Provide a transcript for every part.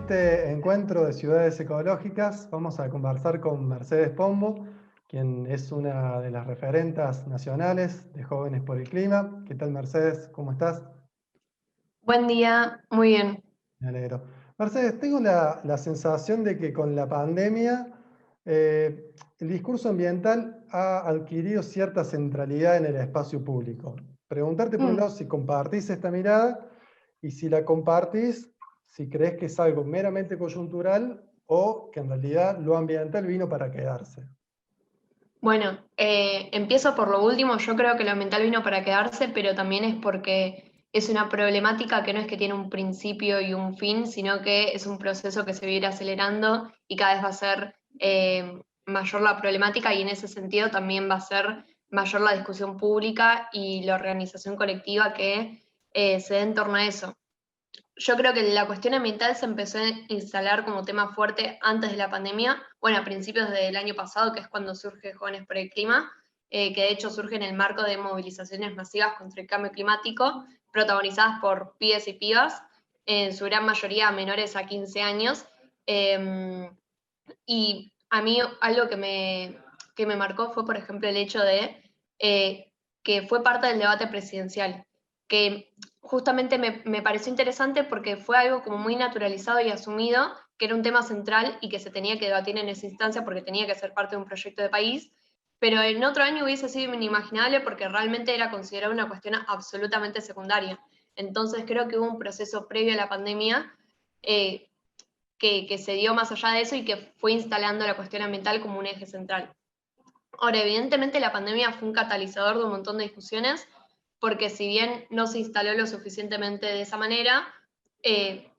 este encuentro de ciudades ecológicas vamos a conversar con Mercedes Pombo, quien es una de las referentas nacionales de Jóvenes por el Clima. ¿Qué tal, Mercedes? ¿Cómo estás? Buen día, muy bien. Me alegro. Mercedes, tengo la sensación de que con la pandemia el discurso ambiental ha adquirido cierta centralidad en el espacio público. Preguntarte por un Mm, lado si compartís esta mirada y si la compartís, si crees que es algo meramente coyuntural o que en realidad lo ambiental vino para quedarse. Bueno, empiezo por lo último. Yo creo que lo ambiental vino para quedarse, pero también es porque es una problemática que no es que tiene un principio y un fin, sino que es un proceso que se va a ir acelerando y cada vez va a ser mayor la problemática y en ese sentido también va a ser mayor la discusión pública y la organización colectiva que se dé en torno a eso. Yo creo que la cuestión ambiental se empezó a instalar como tema fuerte antes de la pandemia, bueno, a principios del año pasado, que es cuando surge Jóvenes por el Clima, que de hecho surge en el marco de movilizaciones masivas contra el cambio climático, protagonizadas por pibes y pibas, en su gran mayoría menores a 15 años. Y a mí algo que me marcó fue, por ejemplo, el hecho de que fue parte del debate presidencial, que justamente me pareció interesante porque fue algo como muy naturalizado y asumido, que era un tema central y que se tenía que debatir en esa instancia porque tenía que ser parte de un proyecto de país, pero en otro año hubiese sido inimaginable porque realmente era considerada una cuestión absolutamente secundaria. Entonces creo que hubo un proceso previo a la pandemia eh, que se dio más allá de eso y que fue instalando la cuestión ambiental como un eje central. Ahora, evidentemente la pandemia fue un catalizador de un montón de discusiones, porque si bien no se instaló lo suficientemente de esa manera, eh,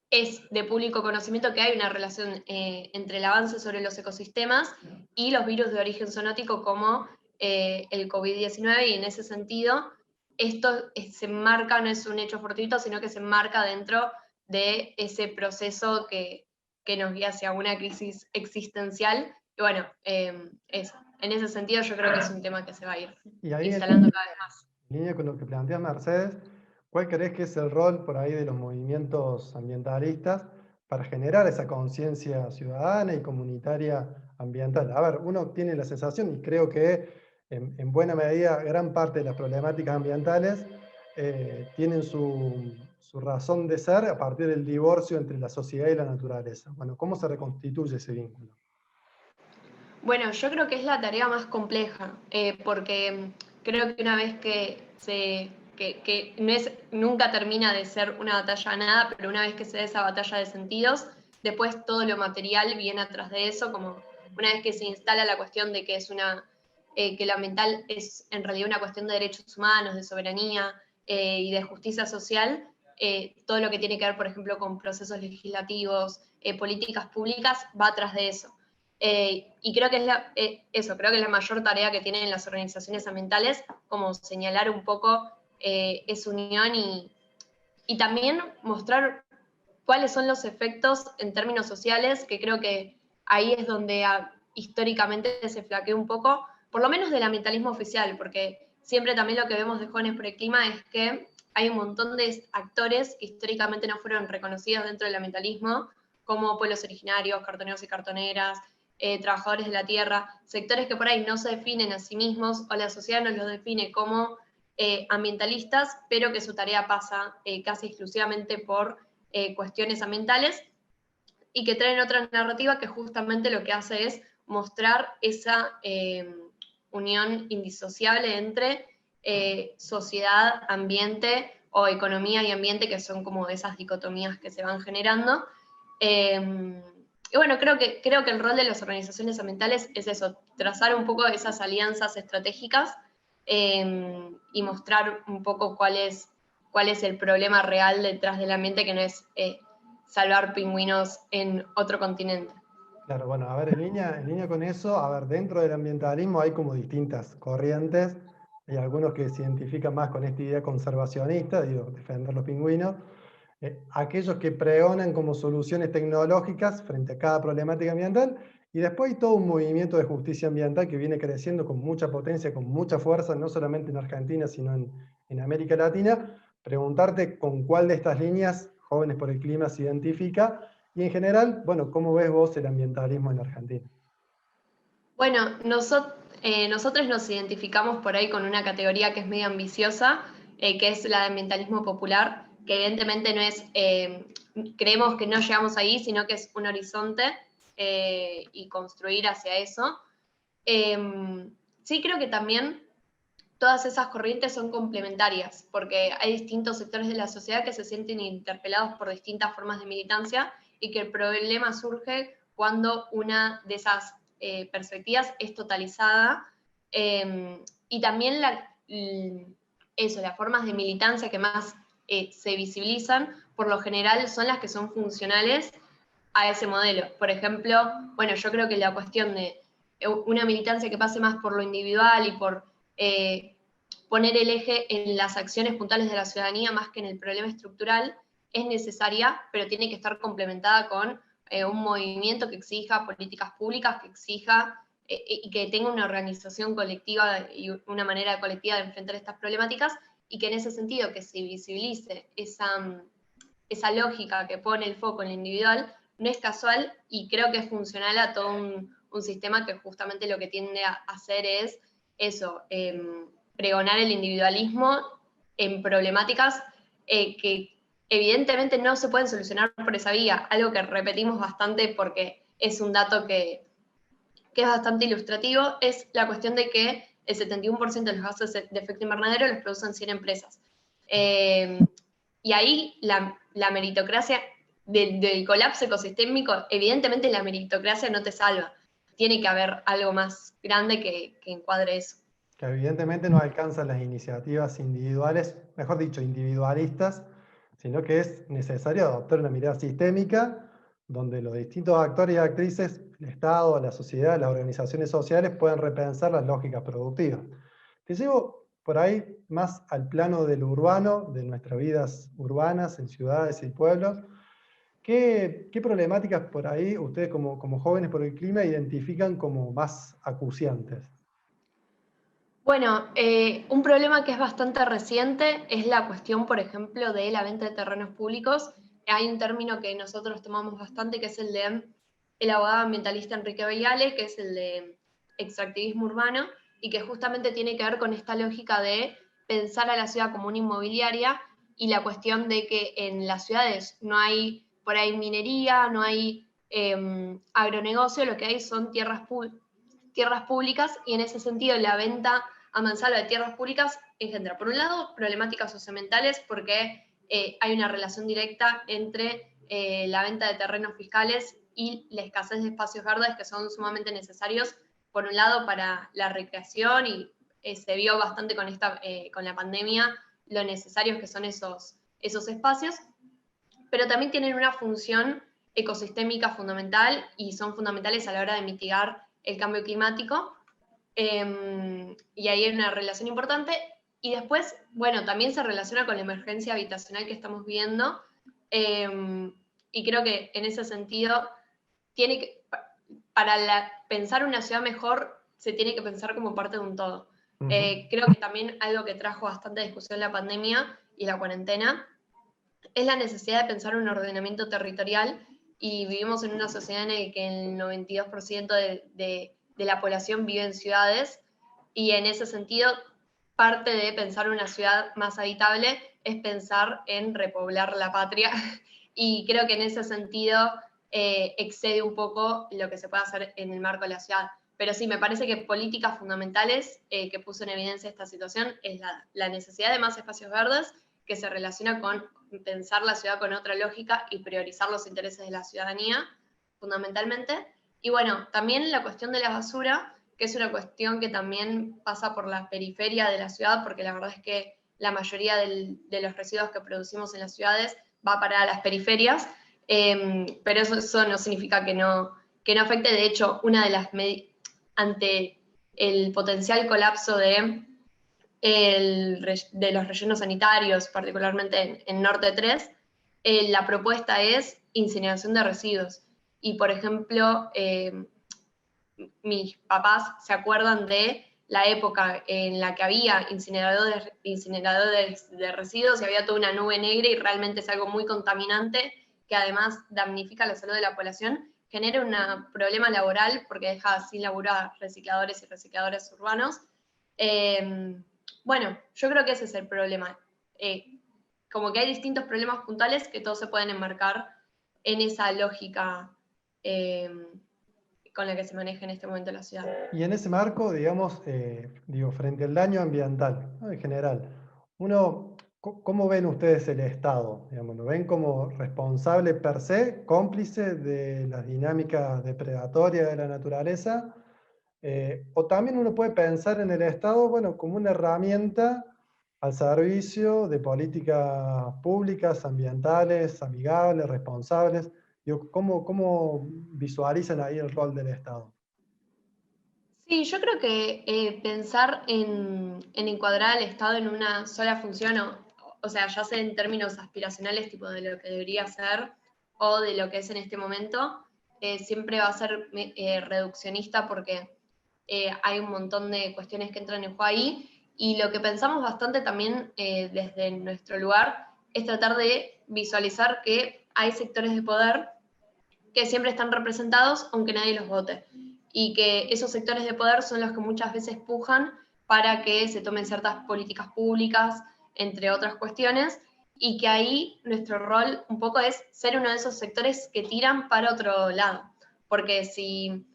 es de público conocimiento que hay una relación entre el avance sobre los ecosistemas y los virus de origen zoonótico como el COVID-19, y en ese sentido esto se enmarca, no es un hecho fortuito, sino que se enmarca dentro de ese proceso que nos guía hacia una crisis existencial. Y bueno, eso. En ese sentido yo creo que es un tema que se va a ir Y ahí instalando cada vez más. en línea con lo que plantea Mercedes, ¿cuál crees que es el rol por ahí de los movimientos ambientalistas para generar esa conciencia ciudadana y comunitaria ambiental? A ver, uno tiene la sensación, y creo que en buena medida gran parte de las problemáticas ambientales tienen su razón de ser a partir del divorcio entre la sociedad y la naturaleza. Bueno, ¿cómo se reconstituye ese vínculo? Bueno, yo creo que es la tarea más compleja, porque creo que una vez que no es, nunca termina de ser una batalla a nada, pero una vez que se da esa batalla de sentidos, después todo lo material viene atrás de eso, como una vez que se instala la cuestión de que que lo ambiental es en realidad una cuestión de derechos humanos, de soberanía y de justicia social, todo lo que tiene que ver, por ejemplo, con procesos legislativos, políticas públicas, va atrás de eso. Y creo que eso, creo que es la mayor tarea que tienen las organizaciones ambientales, como señalar un poco esa unión y también mostrar cuáles son los efectos en términos sociales, que creo que ahí es donde históricamente se flaquea un poco, por lo menos del ambientalismo oficial, porque siempre también lo que vemos de Jóvenes por el Clima es que hay un montón de actores que históricamente no fueron reconocidos dentro del ambientalismo, como pueblos originarios, cartoneros y cartoneras, trabajadores de la tierra, sectores que por ahí no se definen a sí mismos o la sociedad no los define como ambientalistas, pero que su tarea pasa casi exclusivamente por cuestiones ambientales y que traen otra narrativa que justamente lo que hace es mostrar esa unión indisociable entre sociedad, ambiente o economía y ambiente, que son como esas dicotomías que se van generando. Y bueno, creo que el rol de las organizaciones ambientales es eso, trazar un poco esas alianzas estratégicas y mostrar un poco cuál es el problema real detrás del ambiente, que no es salvar pingüinos en otro continente. Claro, bueno, a ver, en línea con eso, a ver, dentro del ambientalismo hay como distintas corrientes, hay algunos que se identifican más con esta idea conservacionista, digo, defender los pingüinos, aquellos que pregonan como soluciones tecnológicas frente a cada problemática ambiental, y después hay todo un movimiento de justicia ambiental que viene creciendo con mucha potencia, con mucha fuerza, no solamente en Argentina, sino en América Latina. Preguntarte con cuál de estas líneas Jóvenes por el Clima se identifica Y en general, bueno, ¿cómo ves vos el ambientalismo en Argentina? Bueno, nosotros nos identificamos por ahí con una categoría que es medio ambiciosa, que es la de ambientalismo popular, que evidentemente no es, creemos que no llegamos ahí, sino que es un horizonte y construir hacia eso. Sí creo que también todas esas corrientes son complementarias, porque hay distintos sectores de la sociedad que se sienten interpelados por distintas formas de militancia y que el problema surge cuando una de esas perspectivas es totalizada. Y también las formas de militancia que más se visibilizan, por lo general, son las que son funcionales a ese modelo. Por ejemplo, bueno, yo creo que la cuestión de una militancia que pase más por lo individual y por poner el eje en las acciones puntuales de la ciudadanía más que en el problema estructural es necesaria, pero tiene que estar complementada con un movimiento que exija políticas públicas, que exija y que tenga una organización colectiva y una manera colectiva de enfrentar estas problemáticas, y que en ese sentido que se visibilice esa lógica que pone el foco en lo individual no es casual, y creo que es funcional a todo un sistema que justamente lo que tiende a hacer es eso, pregonar el individualismo en problemáticas que evidentemente no se pueden solucionar por esa vía, algo que repetimos bastante porque es un dato que es bastante ilustrativo, es la cuestión de que el 71% de los gases de efecto invernadero los producen 100 empresas. Y ahí la meritocracia del colapso ecosistémico, evidentemente la meritocracia no te salva. Tiene que haber algo más grande que encuadre eso. Que evidentemente no alcanzan las iniciativas individuales, mejor dicho, individualistas, sino que es necesario adoptar una mirada sistémica donde los distintos actores y actrices, el Estado, la sociedad, las organizaciones sociales puedan repensar las lógicas productivas. Te llevo por ahí más al plano del urbano, de nuestras vidas urbanas, en ciudades y pueblos. ¿Qué problemáticas por ahí ustedes como jóvenes por el clima identifican como más acuciantes? Bueno, un problema que es bastante reciente es la cuestión, por ejemplo, de la venta de terrenos públicos. Hay un término que nosotros tomamos bastante, que es el de el abogado ambientalista Enrique Viale, que es el de extractivismo urbano, y que justamente tiene que ver con esta lógica de pensar a la ciudad como una inmobiliaria, y la cuestión de que en las ciudades no hay por ahí minería, no hay agronegocio, lo que hay son tierras públicas, y en ese sentido la venta a mansalva de tierras públicas engendra, por un lado, problemáticas socioambientales porque hay una relación directa entre la venta de terrenos fiscales y la escasez de espacios verdes que son sumamente necesarios, por un lado, para la recreación, y se vio bastante con la pandemia lo necesarios que son esos espacios, pero también tienen una función ecosistémica fundamental y son fundamentales a la hora de mitigar el cambio climático. Y ahí hay una relación importante. Y después, bueno, también se relaciona con la emergencia habitacional que estamos viendo. Y creo que en ese sentido, tiene que, pensar una ciudad mejor, se tiene que pensar como parte de un todo. Creo que también algo que trajo bastante discusión la pandemia y la cuarentena es la necesidad de pensar un ordenamiento territorial, y vivimos en una sociedad en la que el 92% de la población vive en ciudades, y en ese sentido parte de pensar una ciudad más habitable es pensar en repoblar la patria y creo que en ese sentido excede un poco lo que se puede hacer en el marco de la ciudad. Pero sí, me parece que políticas fundamentales que puso en evidencia esta situación es la necesidad de más espacios verdes, que se relaciona con pensar la ciudad con otra lógica y priorizar los intereses de la ciudadanía, fundamentalmente. Y bueno, también la cuestión de la basura, que es una cuestión que también pasa por la periferia de la ciudad, porque la verdad es que la mayoría de los residuos que producimos en las ciudades va para las periferias, pero eso no significa que no afecte. De hecho, ante el potencial colapso de los rellenos sanitarios, particularmente en Norte 3, la propuesta es incineración de residuos. Y, por ejemplo, mis papás se acuerdan de la época en la que había incineradores de residuos y había toda una nube negra, y realmente es algo muy contaminante, que además damnifica la salud de la población, genera un problema laboral porque deja sin laburo a recicladores y recicladores urbanos. Bueno, yo creo que ese es el problema. Como que hay distintos problemas puntuales que todos se pueden enmarcar en esa lógica con la que se maneja en este momento la ciudad. Y en ese marco, digamos, frente al daño ambiental, ¿no? En general, ¿cómo ven ustedes el Estado? Digamos, ¿lo ven como responsable per se, cómplice de las dinámicas depredatorias de la naturaleza? O también uno puede pensar en el Estado, bueno, como una herramienta al servicio de políticas públicas, ambientales, amigables, responsables. Digo, ¿cómo visualizan ahí el rol del Estado? Sí, yo creo que pensar en encuadrar al Estado en una sola función, o sea, ya sea en términos aspiracionales, tipo de lo que debería ser, o de lo que es en este momento, siempre va a ser reduccionista porque hay un montón de cuestiones que entran en juego ahí, y lo que pensamos bastante también desde nuestro lugar es tratar de visualizar que hay sectores de poder que siempre están representados aunque nadie los vote, y que esos sectores de poder son los que muchas veces pujan para que se tomen ciertas políticas públicas, entre otras cuestiones, y que ahí nuestro rol un poco es ser uno de esos sectores que tiran para otro lado, porque si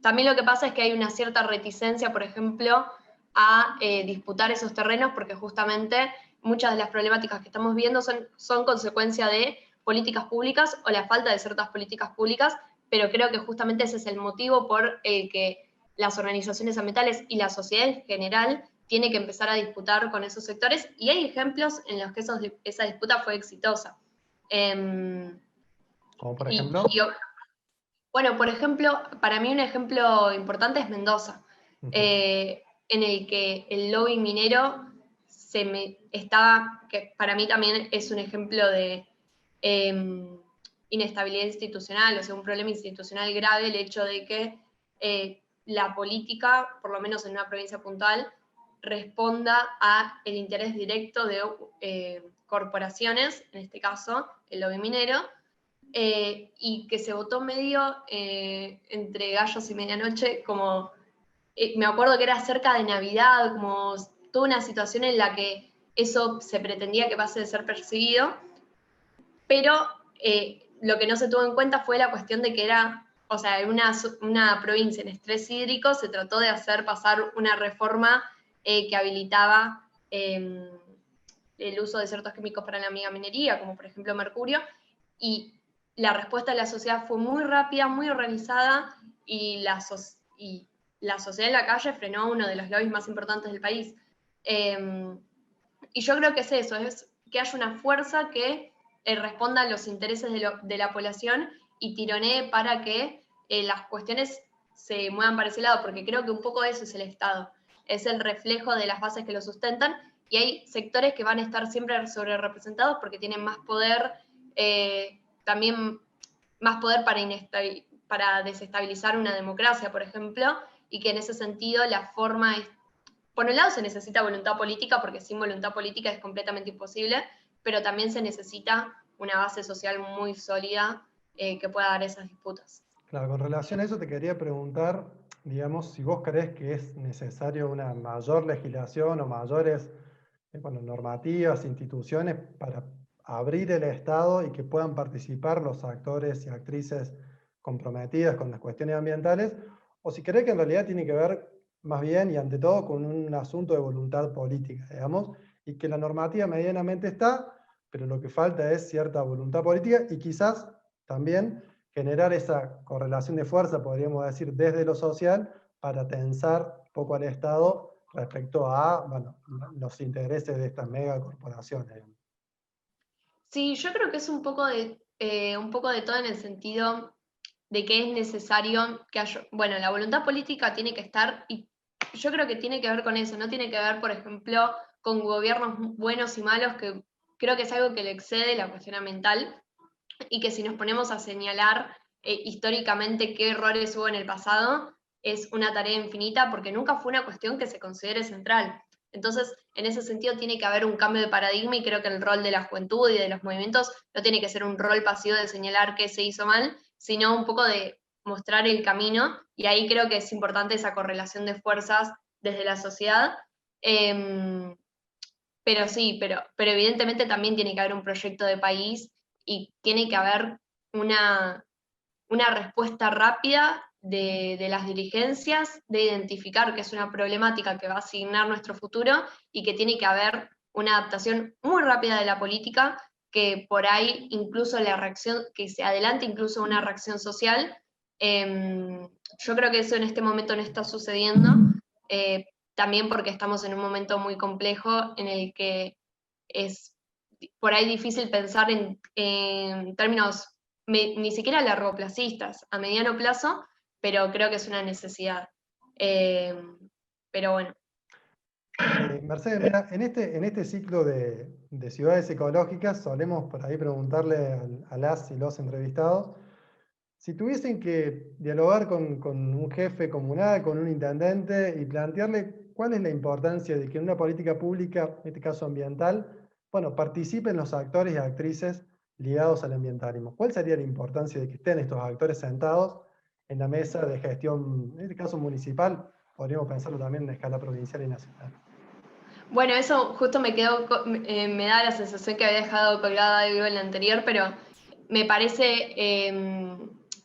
también lo que pasa es que hay una cierta reticencia, por ejemplo, a disputar esos terrenos, porque justamente muchas de las problemáticas que estamos viendo son consecuencia de políticas públicas o la falta de ciertas políticas públicas, pero creo que justamente ese es el motivo por el que las organizaciones ambientales y la sociedad en general tiene que empezar a disputar con esos sectores, y hay ejemplos en los que esa disputa fue exitosa. Como por ejemplo. Bueno, por ejemplo, para mí un ejemplo importante es Mendoza, en el que el lobby minero que para mí también es un ejemplo de inestabilidad institucional, o sea, un problema institucional grave, el hecho de que la política, por lo menos en una provincia puntual, responda a el interés directo de corporaciones, en este caso el lobby minero, y que se votó medio entre gallos y medianoche, como me acuerdo que era cerca de Navidad, como toda una situación en la que eso se pretendía que pase de ser perseguido, pero lo que no se tuvo en cuenta fue la cuestión de que era, o sea, en una provincia en estrés hídrico se trató de hacer pasar una reforma que habilitaba el uso de ciertos químicos para la megaminería, como por ejemplo mercurio, y la respuesta de la sociedad fue muy rápida, muy organizada, y la sociedad en la calle frenó a uno de los lobbies más importantes del país. Y yo creo que es eso, es que haya una fuerza que responda a los intereses de la población y tironee para que las cuestiones se muevan para ese lado, porque creo que un poco eso es el Estado, es el reflejo de las bases que lo sustentan, y hay sectores que van a estar siempre sobre representados porque tienen más poder, también más poder para desestabilizar una democracia, por ejemplo, y que en ese sentido la forma es, por un lado se necesita voluntad política, porque sin voluntad política es completamente imposible, pero también se necesita una base social muy sólida que pueda dar esas disputas. Claro, con relación a eso te quería preguntar, digamos, si vos crees que es necesario una mayor legislación o mayores normativas, instituciones para abrir el Estado y que puedan participar los actores y actrices comprometidas con las cuestiones ambientales, o si crees que en realidad tiene que ver más bien y ante todo con un asunto de voluntad política, digamos, y que la normativa medianamente está, pero lo que falta es cierta voluntad política y quizás también generar esa correlación de fuerza, podríamos decir, desde lo social, para tensar un poco al Estado respecto a los intereses de estas megacorporaciones. Sí, yo creo que es un poco de todo, en el sentido de que es necesario que haya, bueno, la voluntad política tiene que estar, y yo creo que tiene que ver con eso, no tiene que ver, por ejemplo, con gobiernos buenos y malos, que creo que es algo que le excede la cuestión ambiental, y que si nos ponemos a señalar históricamente qué errores hubo en el pasado, es una tarea infinita porque nunca fue una cuestión que se considere central. Entonces, en ese sentido tiene que haber un cambio de paradigma y creo que el rol de la juventud y de los movimientos no tiene que ser un rol pasivo de señalar qué se hizo mal, sino un poco de mostrar el camino, y ahí creo que es importante esa correlación de fuerzas desde la sociedad. Pero sí, pero evidentemente también tiene que haber un proyecto de país y tiene que haber una respuesta rápida de las dirigencias, de identificar que es una problemática que va a asignar nuestro futuro y que tiene que haber una adaptación muy rápida de la política, que por ahí incluso la reacción, que se adelante incluso una reacción social. Yo creo que eso en este momento no está sucediendo, eh, también porque estamos en un momento muy complejo en el que es por ahí difícil pensar en términos ni siquiera largoplacistas, a mediano plazo, pero creo que es una necesidad. Eh, pero bueno. Mercedes, mira, en este ciclo de ciudades ecológicas solemos por ahí preguntarle a las y los entrevistados si tuviesen que dialogar con un jefe comunal, con un intendente y plantearle cuál es la importancia de que en una política pública, en este caso ambiental, bueno, participen los actores y actrices ligados al ambientalismo. ¿Cuál sería la importancia de que estén estos actores sentados en la mesa de gestión, en este caso municipal? Podríamos pensarlo también en escala provincial y nacional. Bueno, eso justo me da la sensación que había dejado colgada algo en la anterior, pero me parece,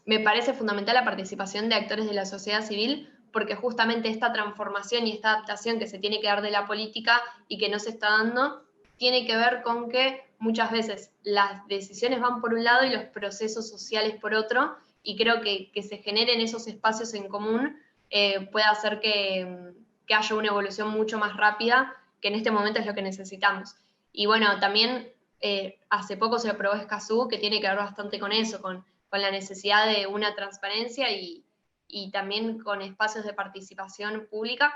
me parece fundamental la participación de actores de la sociedad civil, porque justamente esta transformación y esta adaptación que se tiene que dar de la política y que no se está dando, tiene que ver con que muchas veces las decisiones van por un lado y los procesos sociales por otro, y creo que se generen esos espacios en común puede hacer que haya una evolución mucho más rápida, que en este momento es lo que necesitamos. Y bueno, también hace poco se aprobó Escazú, que tiene que ver bastante con eso, con la necesidad de una transparencia y también con espacios de participación pública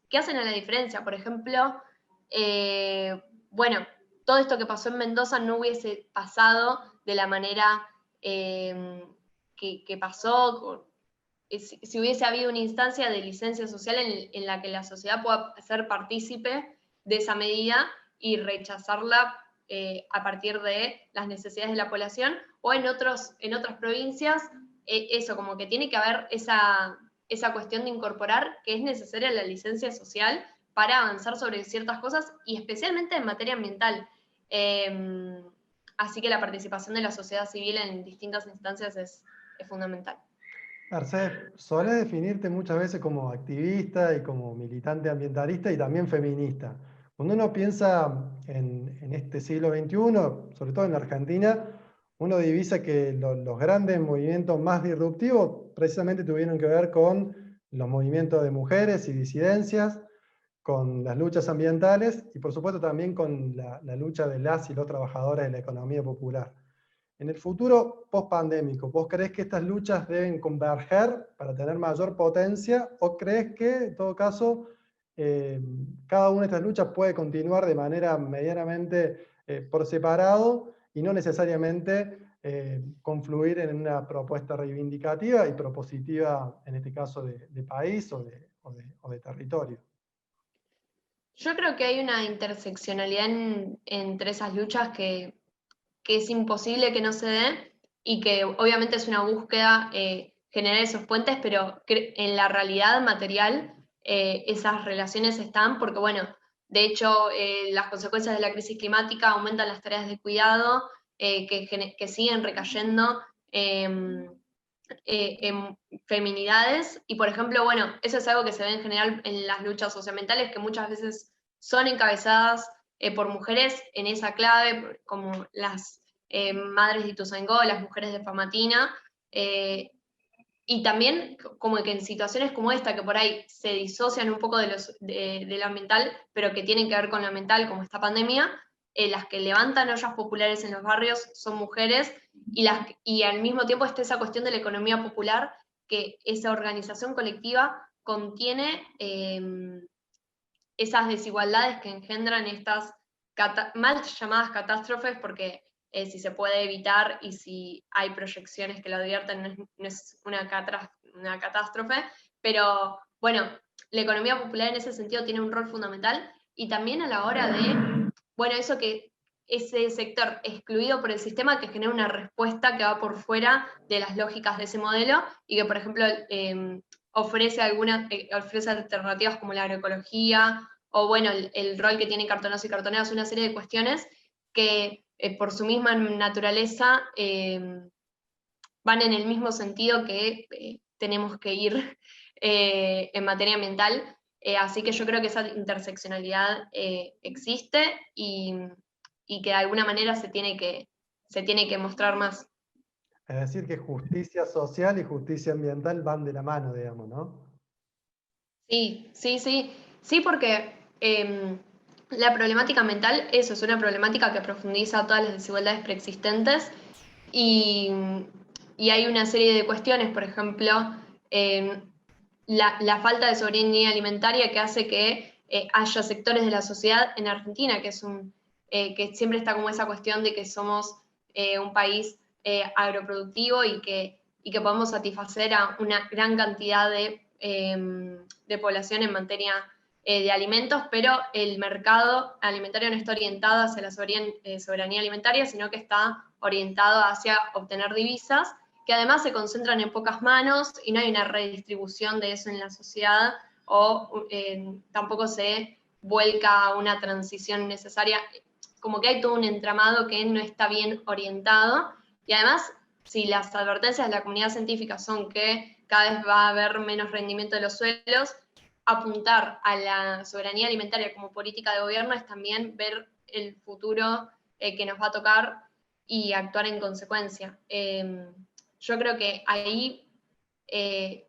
que hacen a la diferencia. Por ejemplo, bueno, todo esto que pasó en Mendoza no hubiese pasado de la manera que pasó, si hubiese habido una instancia de licencia social en la que la sociedad pueda ser partícipe de esa medida y rechazarla a partir de las necesidades de la población, o en otras provincias, eso, como que tiene que haber esa cuestión de incorporar que es necesaria la licencia social para avanzar sobre ciertas cosas y especialmente en materia ambiental. Así que la participación de la sociedad civil en distintas instancias es fundamental. Mercedes, solés definirte muchas veces como activista y como militante ambientalista y también feminista. Cuando uno piensa en este siglo XXI, sobre todo en la Argentina, uno divisa que los grandes movimientos más disruptivos precisamente tuvieron que ver con los movimientos de mujeres y disidencias, con las luchas ambientales y por supuesto también con la lucha de las y los trabajadores de la economía popular. En el futuro post-pandémico, ¿vos creés que estas luchas deben converger para tener mayor potencia o crees que, en todo caso, cada una de estas luchas puede continuar de manera medianamente por separado y no necesariamente confluir en una propuesta reivindicativa y propositiva, en este caso, de país o de territorio? Yo creo que hay una interseccionalidad entre esas luchas que es imposible que no se dé y que obviamente es una búsqueda generar esos puentes, pero en la realidad material esas relaciones están porque, bueno, de hecho las consecuencias de la crisis climática aumentan las tareas de cuidado que siguen recayendo en feminidades y, por ejemplo, bueno, eso es algo que se ve en general en las luchas socioambientales que muchas veces son encabezadas por mujeres en esa clave, como las madres de Ituzaingó, las mujeres de Famatina, y también como que en situaciones como esta, que por ahí se disocian un poco de lo ambiental, pero que tienen que ver con lo ambiental, como esta pandemia, las que levantan ollas populares en los barrios son mujeres, y al mismo tiempo está esa cuestión de la economía popular, que esa organización colectiva contiene esas desigualdades que engendran estas mal llamadas catástrofes, porque si se puede evitar y si hay proyecciones que lo advierten, no es una catástrofe, pero bueno, la economía popular en ese sentido tiene un rol fundamental y también a la hora de, bueno, eso que ese sector excluido por el sistema que genera una respuesta que va por fuera de las lógicas de ese modelo y que, por ejemplo, ofrece ofrece alternativas como la agroecología o, bueno, el rol que tienen cartoneros y cartoneras, una serie de cuestiones que por su misma naturaleza van en el mismo sentido que tenemos que ir en materia ambiental. Así que yo creo que esa interseccionalidad existe y que de alguna manera se tiene que mostrar más. Es decir, que justicia social y justicia ambiental van de la mano, digamos, ¿no? Sí, sí, sí. Sí, porque la problemática ambiental, eso es una problemática que profundiza todas las desigualdades preexistentes y, y hay una serie de cuestiones, por ejemplo, eh, la falta de soberanía alimentaria que hace que haya sectores de la sociedad en Argentina, que siempre está como esa cuestión de que somos un país agroproductivo y que podemos satisfacer a una gran cantidad de población en materia de alimentos, pero el mercado alimentario no está orientado hacia la soberanía alimentaria, sino que está orientado hacia obtener divisas, que además se concentran en pocas manos y no hay una redistribución de eso en la sociedad o tampoco se vuelca a una transición necesaria. Como que hay todo un entramado que no está bien orientado y además, si las advertencias de la comunidad científica son que cada vez va a haber menos rendimiento de los suelos, apuntar a la soberanía alimentaria como política de gobierno es también ver el futuro que nos va a tocar y actuar en consecuencia. Yo creo que ahí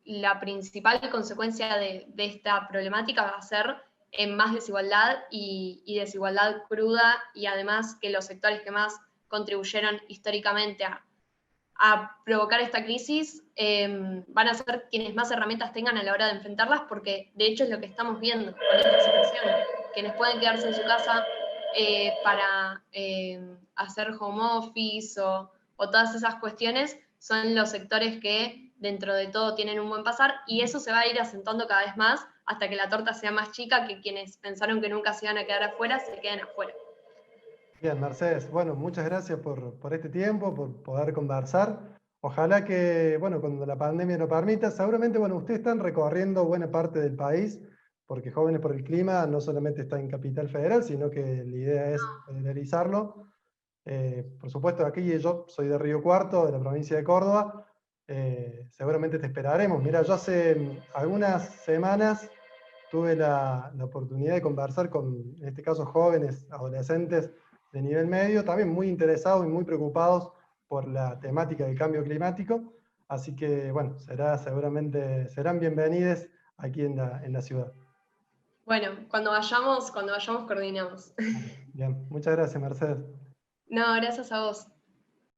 la principal consecuencia de esta problemática va a ser más desigualdad y desigualdad cruda y además que los sectores que más contribuyeron históricamente a provocar esta crisis van a ser quienes más herramientas tengan a la hora de enfrentarlas, porque de hecho es lo que estamos viendo con esta situación. Quienes pueden quedarse en su casa para hacer home office o todas esas cuestiones son los sectores que dentro de todo tienen un buen pasar y eso se va a ir asentando cada vez más hasta que la torta sea más chica, que quienes pensaron que nunca se iban a quedar afuera se queden afuera. Bien, Mercedes, bueno, muchas gracias por este tiempo, por poder conversar. Ojalá que, bueno, cuando la pandemia lo permita, seguramente, bueno, ustedes están recorriendo buena parte del país, porque Jóvenes por el Clima no solamente está en Capital Federal, sino que la idea es federalizarlo. Por supuesto, aquí yo soy de Río Cuarto, de la provincia de Córdoba. Seguramente te esperaremos. Mira, yo hace algunas semanas tuve la oportunidad de conversar con, en este caso, jóvenes, adolescentes de nivel medio, también muy interesados y muy preocupados por la temática del cambio climático. Así que, bueno, seguramente serán bienvenidos aquí en la ciudad. Bueno, cuando vayamos coordinamos. Bien, muchas gracias, Mercedes. No, gracias a vos.